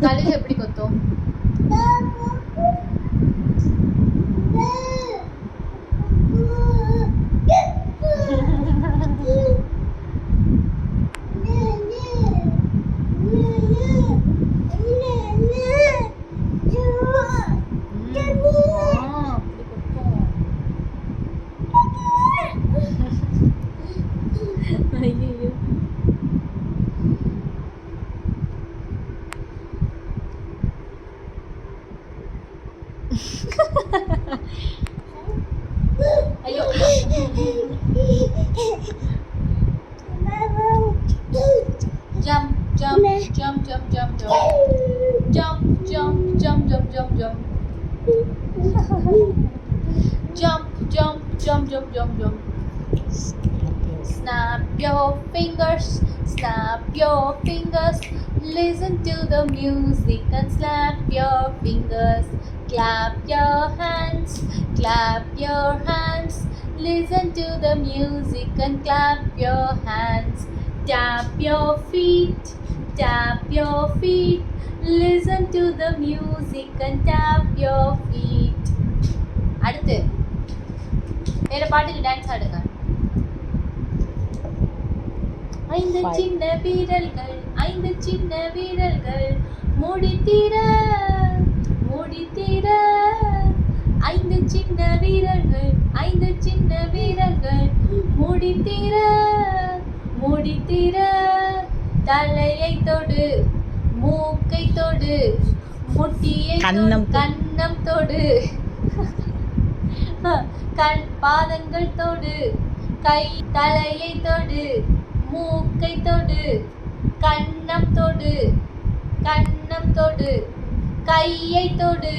கழுகு எப்படி கொத்தும்? ஐயோ jump jump jump jump jump jump jump jump jump jump jump jump jump jump jump jump jump snap your fingers, listen to the music and snap your fingers, clap your hands, listen to the music and clap your hands, tap your feet, listen to the music and tap your feet. அடுத்து வேற பாட்டுக்கு dance ஆடுங்க. ஐந்து சின்ன வீரர்கள் முடித்தீர ஐந்து சின்ன வீரர்கள் முடித்தீர தலையை தொடு, மூக்கை தொடு, முட்டியை கன்னம் தொடு, பாதங்கள் தொடு, கை தலையை தொடு, மூக்கை தொடு, கன்னம் தொடு, கையை தொடு,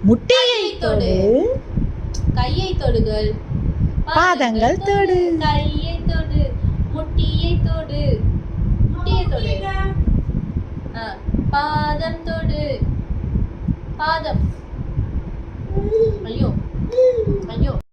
முட்டியை தொடு, கையை தொடுகள், பாதங்கள் தொடு, கையை தொடு, முட்டியை தொடு, பாதம் தொடு, பாதம். ஐயோ